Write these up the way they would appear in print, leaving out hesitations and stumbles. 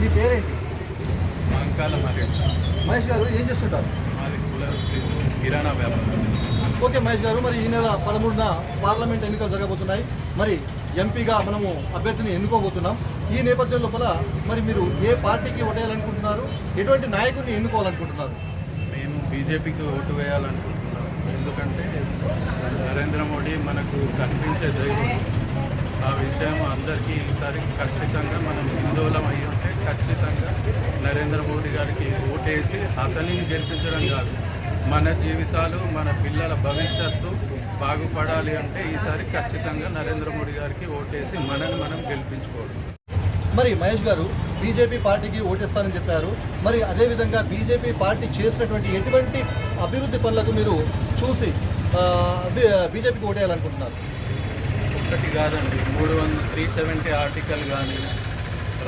మీ పేరేంటి? మంకాల మహేష్. మహేష్ గారు ఏం చేస్తుంటారు? మాది కూలర్ కిరాణా వ్యాపారం. ఓకే మహేష్ గారు, మరి ఈ నెల 13న పార్లమెంట్ ఎన్నికలు జరగబోతున్నాయి. మరి ఎంపీగా మనము అభ్యర్థిని ఎన్నుకోబోతున్నాం. ఈ నేపథ్యం లోపల మరి మీరు ఏ పార్టీకి ఓటేయాలనుకుంటున్నారు? ఎటువంటి నాయకుడిని ఎన్నుకోవాలనుకుంటున్నారు? మేము బీజేపీకి ఓటు వేయాలనుకుంటున్నాం. ఎందుకంటే నరేంద్ర మోడీ మనకు కనిపించే దైవం. ఆ విషయం అందరికీ ఈసారి ఖచ్చితంగా మనం హిందువులం అయి ఉంటే ఖచ్చితంగా నరేంద్ర మోడీ గారికి ఓటేసి అతనిని గెలిపించడం కాదు, మన జీవితాలు మన పిల్లల భవిష్యత్తు బాగుపడాలి అంటే ఈసారి ఖచ్చితంగా నరేంద్ర మోడీ గారికి ఓటేసి మనని మనం గెలిపించుకోవాలి. మరి మహేష్ గారు బీజేపీ పార్టీకి ఓటేస్తానని చెప్పారు. మరి అదేవిధంగా బీజేపీ పార్టీ చేసినటువంటి ఎటువంటి అభివృద్ధి పనులకు మీరు చూసి బీజేపీకి ఓటేయాలనుకుంటున్నారు? ఒక్కటి కాదండి, 370 ఆర్టికల్ కానీ,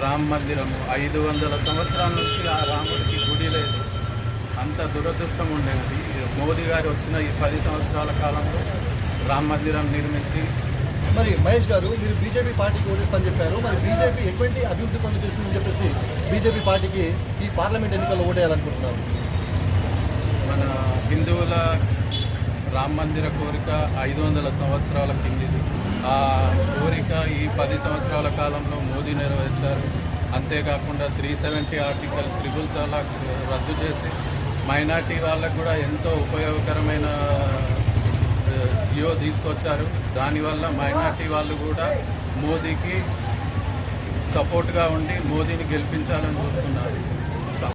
రామ మందిరము 500 సంవత్సరాల నుంచి ఆ రాముడికి గుడి లేదు. అంత దురదృష్టం ఉండేది. మోదీ గారు వచ్చిన ఈ 10 సంవత్సరాల కాలంలో రామ మందిరం నిర్మించి. మరి మహేష్ గారు మీరు బీజేపీ పార్టీకి ఓటేస్తానని చెప్పారు. మరి బీజేపీ ఎటువంటి అభివృద్ధి పనులు చేసిందని చెప్పేసి బీజేపీ పార్టీకి ఈ పార్లమెంట్ ఎన్నికల్లో ఓటేయాలనుకుంటున్నారు? మన హిందువుల రామ మందిర కోరిక 500 సంవత్సరాల కిందిది. ఆ కోరిక ఈ 10 సంవత్సరాల కాలంలో మోదీ నెరవేర్చారు. అంతేకాకుండా 370 ఆర్టికల్ ట్రిపుల్ తలాక్ రద్దు చేసి మైనార్టీ వాళ్ళకు కూడా ఎంతో ఉపయోగకరమైన జియో తీసుకొచ్చారు. దానివల్ల మైనార్టీ వాళ్ళు కూడా మోదీకి సపోర్ట్గా ఉండి మోదీని గెలిపించాలని చూస్తున్నారు.